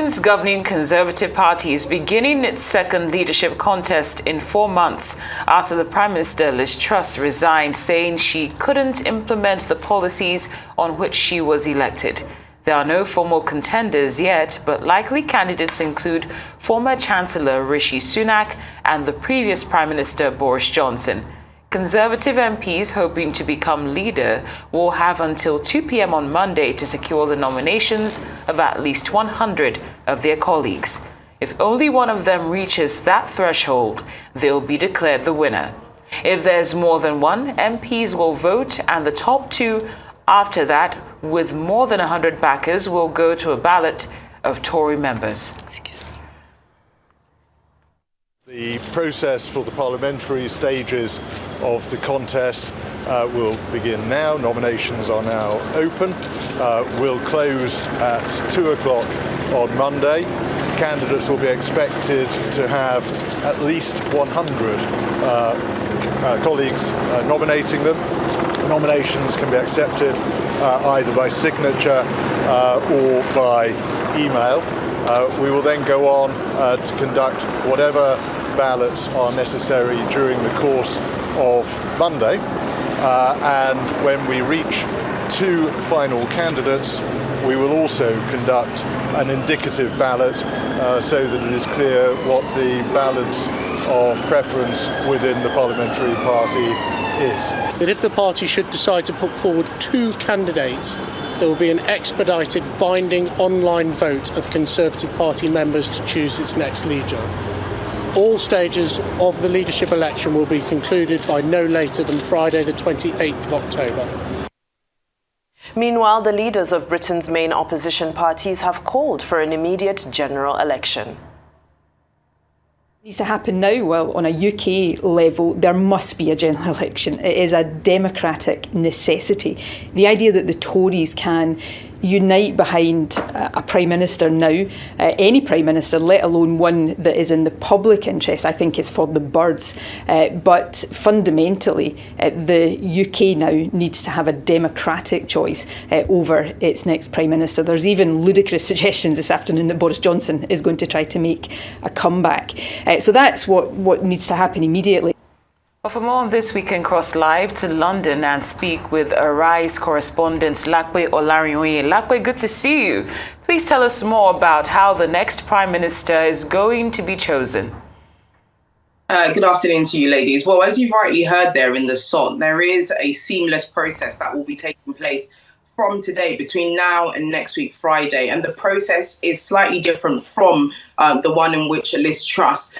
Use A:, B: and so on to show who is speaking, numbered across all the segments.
A: Britain's governing Conservative Party is beginning its second leadership contest in 4 months after the Prime Minister Liz Truss resigned, saying she couldn't implement the policies on which she was elected. There are no formal contenders yet, but likely candidates include former Chancellor Rishi Sunak and the previous Prime Minister Boris Johnson. Conservative MPs hoping to become leader will have until 2 p.m. on Monday to secure the nominations of at least 100 of their colleagues. If only one of them reaches that threshold, they'll be declared the winner. If there's more than one, MPs will vote, and the top two after that, with more than 100 backers, will go to a ballot of Tory members.
B: The process for the parliamentary stages of the contest will begin now. Nominations are now open. Will close at 2 o'clock on Monday. Candidates will be expected to have at least 100 colleagues nominating them. Nominations can be accepted either by signature or by email. We will then go on to conduct whatever ballots are necessary during the course of Monday. And when we reach 2 final candidates, we will also conduct an indicative ballot so that it is clear what the balance of preference within the parliamentary party is.
C: That if the party should decide to put forward 2 candidates, there will be an expedited binding online vote of Conservative Party members to choose its next leader. All stages of the leadership election will be concluded by no later than Friday the 28th of October.
D: Meanwhile, the leaders of Britain's main opposition parties have called for an immediate general election.
E: Needs to happen now. Well, on a UK level, there must be a general election. It is a democratic necessity. The idea that the Tories can unite behind a Prime Minister now, any Prime Minister, let alone one that is in the public interest, I think is for the birds. But fundamentally, the UK now needs to have a democratic choice over its next Prime Minister. There's even ludicrous suggestions this afternoon that Boris Johnson is going to try to make a comeback. So that's what needs to happen immediately.
A: Well, for more on this, we can cross live to London and speak with Arise correspondent Lape Olarinoye. Lape, good to see you. Please tell us more about how the next Prime Minister is going to be chosen.
F: Good afternoon to you, ladies. Well, as you've rightly heard there in the SOT, there is a seamless process that will be taking place from today between now and next week, Friday. And the process is slightly different from the one in which Liz Truss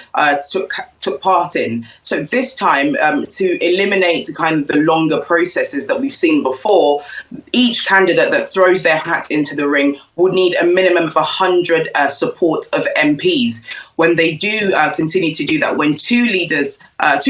F: took part in. So this time, to eliminate kind of the longer processes that we've seen before, each candidate that throws their hat into the ring would need a minimum of 100 support of MPs. When they do continue to do that, when two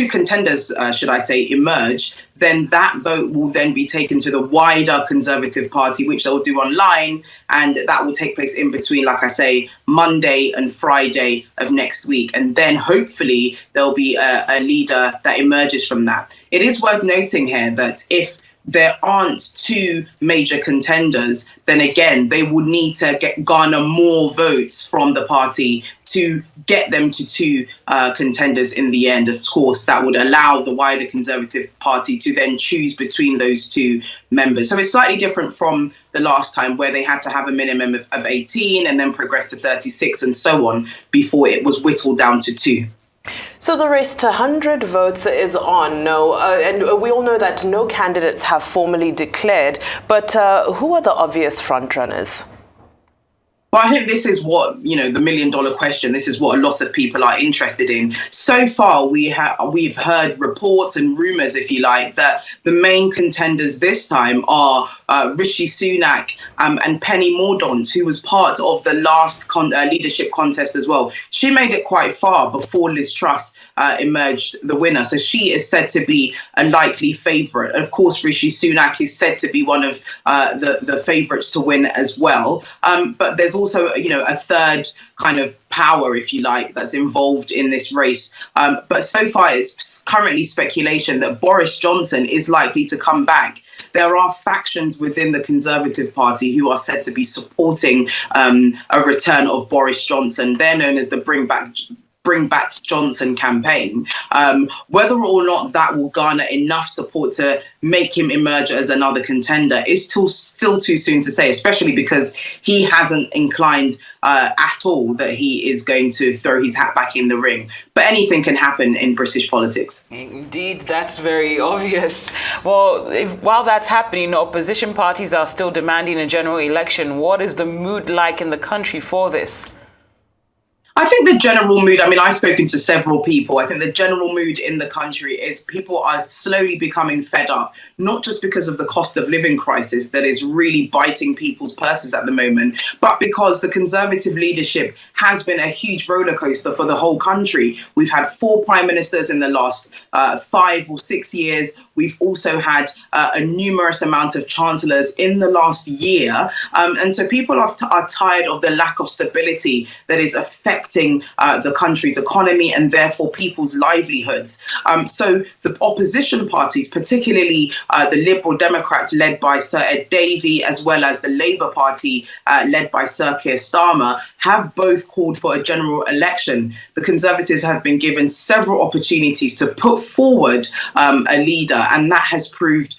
F: contenders, emerge, then that vote will then be taken to the wider Conservative Party, which they'll do online, and that will take place in between, like I say, Monday and Friday of next week. And then hopefully there'll be a leader that emerges from that. It is worth noting here that if there aren't 2 major contenders, then again, they would need to garner more votes from the party to get them to 2 contenders in the end. Of course, that would allow the wider Conservative Party to then choose between those 2 members. So it's slightly different from the last time, where they had to have a minimum of 18 and then progress to 36 and so on before it was whittled down to 2.
D: So the race to 100 votes is on, and we all know that no candidates have formally declared, but who are the obvious frontrunners?
F: Well, I think this is what, the $1 million question. This is what a lot of people are interested in. So far, we've heard reports and rumours, if you like, that the main contenders this time are Rishi Sunak and Penny Mordaunt, who was part of the last leadership contest as well. She made it quite far before Liz Truss emerged the winner. So she is said to be a likely favourite. Of course, Rishi Sunak is said to be one of the favourites to win as well. But there's also, a third kind of power, if you like, that's involved in this race. But so far, it's currently speculation that Boris Johnson is likely to come back. There are factions within the Conservative Party who are said to be supporting a return of Boris Johnson. They're known as the Bring Back Johnson campaign. Whether or not that will garner enough support to make him emerge as another contender is still too soon to say, especially because he hasn't inclined at all that he is going to throw his hat back in the ring. But anything can happen in British politics.
A: Indeed, that's very obvious. Well, while that's happening, opposition parties are still demanding a general election. What is the mood like in the country for this?
F: I think the general mood, I've spoken to several people. I think the general mood in the country is people are slowly becoming fed up, not just because of the cost of living crisis that is really biting people's purses at the moment, but because the Conservative leadership has been a huge roller coaster for the whole country. We've had 4 prime ministers in the last 5 or 6 years. We've also had a numerous amount of chancellors in the last year. And so people are tired of the lack of stability that is affecting the country's economy and therefore people's livelihoods. So the opposition parties, particularly the Liberal Democrats led by Sir Ed Davey, as well as the Labour Party led by Sir Keir Starmer, have both called for a general election. The Conservatives have been given several opportunities to put forward a leader, and that has proved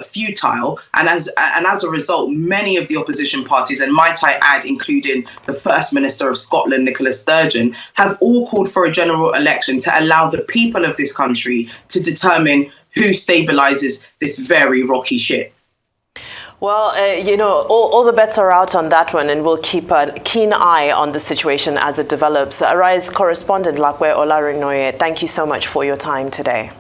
F: futile. And as a result, many of the opposition parties, and might I add, including the First Minister of Scotland, Nicola Sturgeon, have all called for a general election to allow the people of this country to determine who stabilises this very rocky ship.
D: Well, all the bets are out on that one, and we'll keep a keen eye on the situation as it develops. Arise correspondent Lape Olarinoye, thank you so much for your time today.